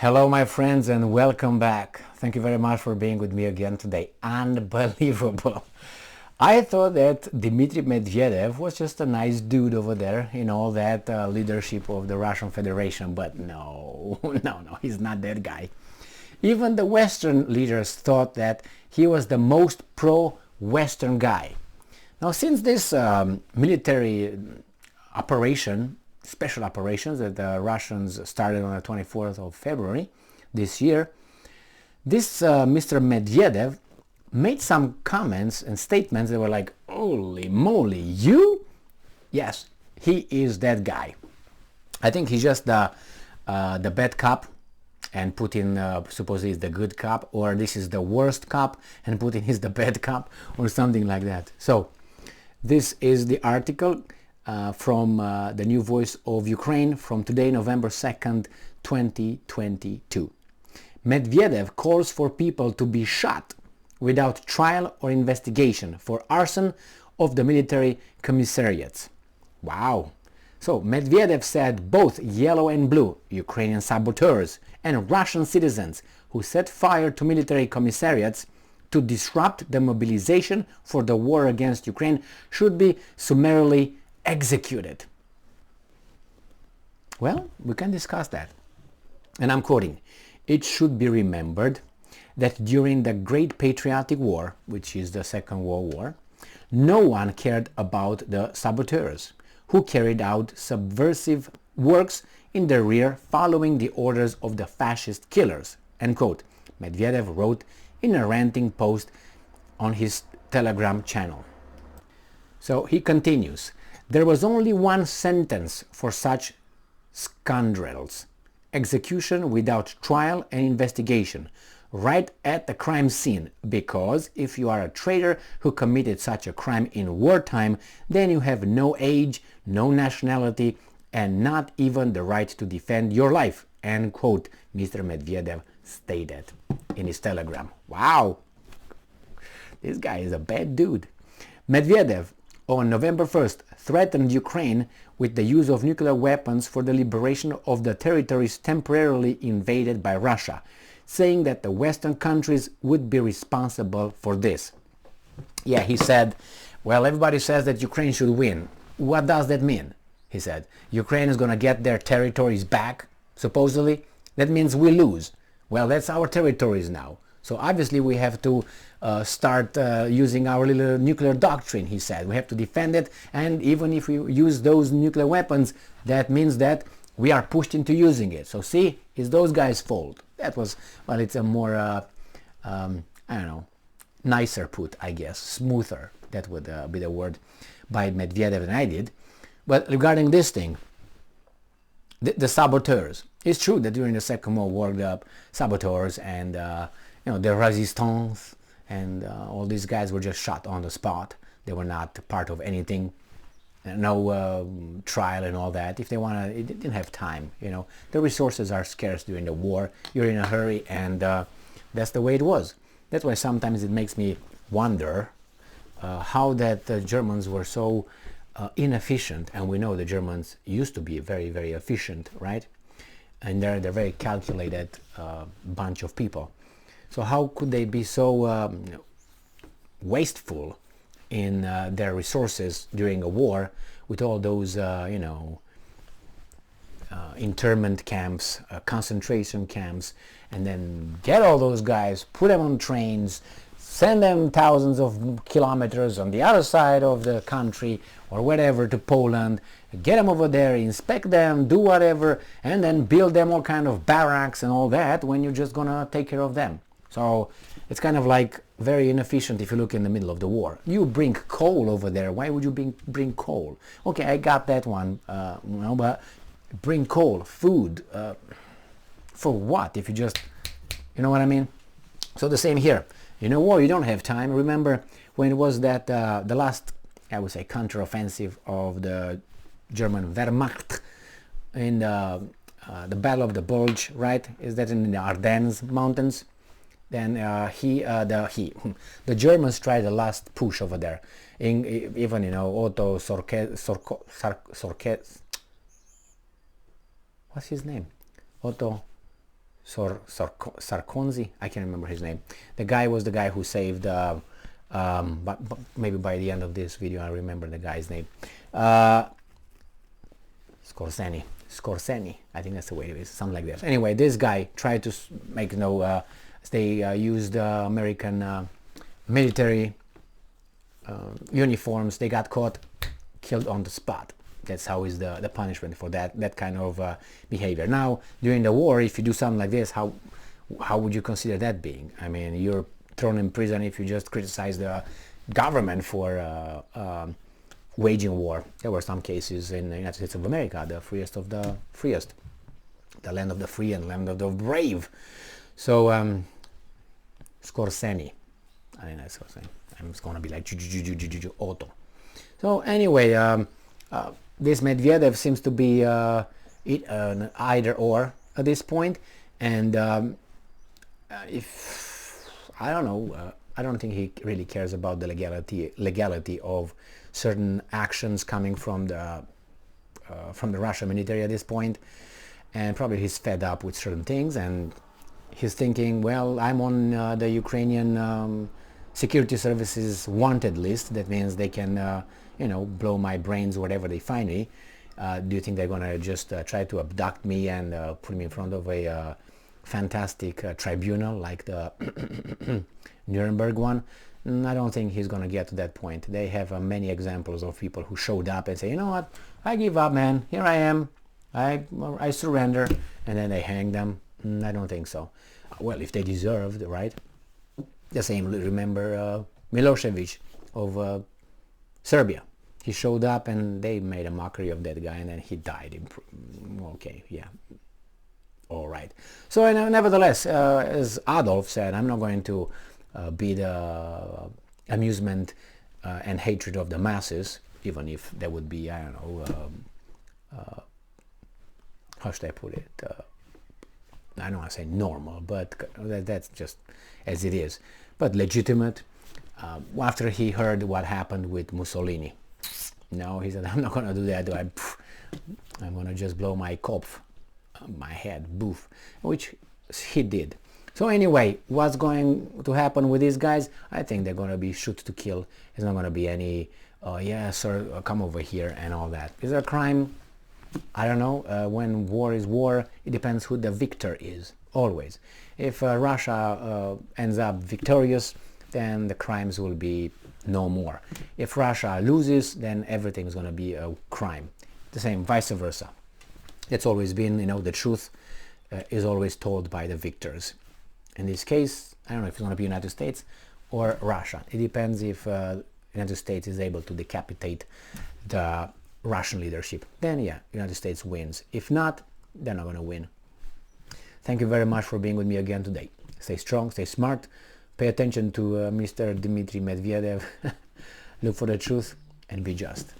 Hello my friends and welcome back. Thank you very much for being with me again today. Unbelievable. I thought that Dmitry Medvedev was just a nice dude over there in all that leadership of the Russian Federation, but no, no, he's not that guy. Even the Western leaders thought that he was the most pro-Western guy. Now since this military operation, special operations that the Russians started on the 24th of February this year, this Mr. Medvedev made some comments and statements that were like, holy moly, you? Yes, he is that guy. I think he's just the bad cop and Putin supposedly is the good cop, or this is the worst cop and Putin is the bad cop, or something like that. So this is the article from the New Voice of Ukraine from today, November 2nd, 2022. Medvedev calls for people to be shot without trial or investigation for arson of the military commissariats. Wow. So Medvedev said both yellow and blue Ukrainian saboteurs and Russian citizens who set fire to military commissariats to disrupt the mobilization for the war against Ukraine should be summarily executed. Well, we can discuss that. And I'm quoting, "It should be remembered that during the Great Patriotic War, which is the Second World War, no one cared about the saboteurs who carried out subversive works in the rear following the orders of the fascist killers," end quote, Medvedev wrote in a ranting post on his Telegram channel. So he continues, "There was only one sentence for such scoundrels: execution without trial and investigation, right at the crime scene, because if you are a traitor who committed such a crime in wartime, then you have no age, no nationality, and not even the right to defend your life," end quote, Mr. Medvedev stated in his telegram. Wow, this guy is a bad dude. Medvedev on November 1st threatened Ukraine with the use of nuclear weapons for the liberation of the territories temporarily invaded by Russia, saying that the Western countries would be responsible for this. Yeah, he said, well, everybody says that Ukraine should win. What does that mean? He said, Ukraine is going to get their territories back, supposedly. That means we lose. Well, that's our territories now. So obviously we have to start using our little nuclear doctrine, he said. We have to defend it, and even if we use those nuclear weapons, that means that we are pushed into using it. So see, it's those guys' fault. That was, well, it's a more, I don't know, nicer put, I guess, smoother. That would be the word by Medvedev than I did. But regarding this thing, the saboteurs, it's true that during the Second World War, the saboteurs and the resistance and all these guys were just shot on the spot. They were not part of anything, no trial and all that. If they want to, it didn't have time, The resources are scarce during the war. You're in a hurry, and that's the way it was. That's why sometimes it makes me wonder how that the Germans were so inefficient, and we know the Germans used to be very, very efficient, right? And they're very calculated bunch of people. So how could they be so wasteful in their resources during a war with all those, internment camps, concentration camps, and then get all those guys, put them on trains, send them thousands of kilometers on the other side of the country or whatever to Poland, get them over there, inspect them, do whatever, and then build them all kind of barracks and all that when you're just gonna take care of them. So it's kind of like very inefficient if you look in the middle of the war. You bring coal over there. Why would you bring coal? Okay, I got that one, but bring coal, food, for what? If you just, you know what I mean? So the same here. In a war, you don't have time. Remember when it was that the last, I would say, counteroffensive of the German Wehrmacht in the Battle of the Bulge, right? Is that in the Ardennes mountains? Then the Germans tried the last push over there. Even Otto what's his name? Otto Sarkozy, I can't remember his name. The guy was the guy who saved, but maybe by the end of this video I remember the guy's name. Scorseni, I think that's the way it is, something like this. Anyway, this guy tried to make, they used American military uniforms. They got caught, killed on the spot. That's how is the punishment for that kind of behavior. Now, during the war, if you do something like this, how would you consider that being? I mean, you're thrown in prison if you just criticize the government for waging war. There were some cases in the United States of America, the freest of the freest, the land of the free and land of the brave. So, Scorseni, I think that's Scorseni. I'm just gonna be like Otto. So anyway, this Medvedev seems to be an either or at this point, and if I don't know, I don't think he really cares about the legality of certain actions coming from the Russian military at this point, and probably he's fed up with certain things, and he's thinking, well, I'm on the Ukrainian security services wanted list. That means they can blow my brains wherever they find me. Do you think they're gonna just try to abduct me and put me in front of a fantastic tribunal like the Nuremberg one? I don't think he's gonna get to that point. They have many examples of people who showed up and say, you know what, I give up, man, here I am, I surrender, and then they hang them. I don't think so. Well, if they deserved, right? The same, remember Milosevic of Serbia. He showed up and they made a mockery of that guy, and then he died. Okay, yeah, all right. So nevertheless, as Adolf said, I'm not going to be the amusement and hatred of the masses, even if there would be, I don't know, how should I put it? I don't want to say normal, but that's just as it is. But legitimate. After he heard what happened with Mussolini, no, he said, I'm not going to do that. I'm going to just blow my kopf, my head, boof, which he did. So anyway, what's going to happen with these guys? I think they're going to be shoot to kill. There's not going to be any, yeah, sir, come over here and all that. Is there a crime? I don't know. When war is war, it depends who the victor is, always. If Russia ends up victorious, then the crimes will be no more. If Russia loses, then everything is going to be a crime. The same, vice versa. It's always been, the truth is always told by the victors. In this case, I don't know if it's going to be United States or Russia. It depends if United States is able to decapitate the Russian leadership. Then yeah, United States wins. If not, they're not going to win. Thank you very much for being with me again today. Stay strong, stay smart, pay attention to Mr. Dmitry Medvedev, look for the truth, and be just.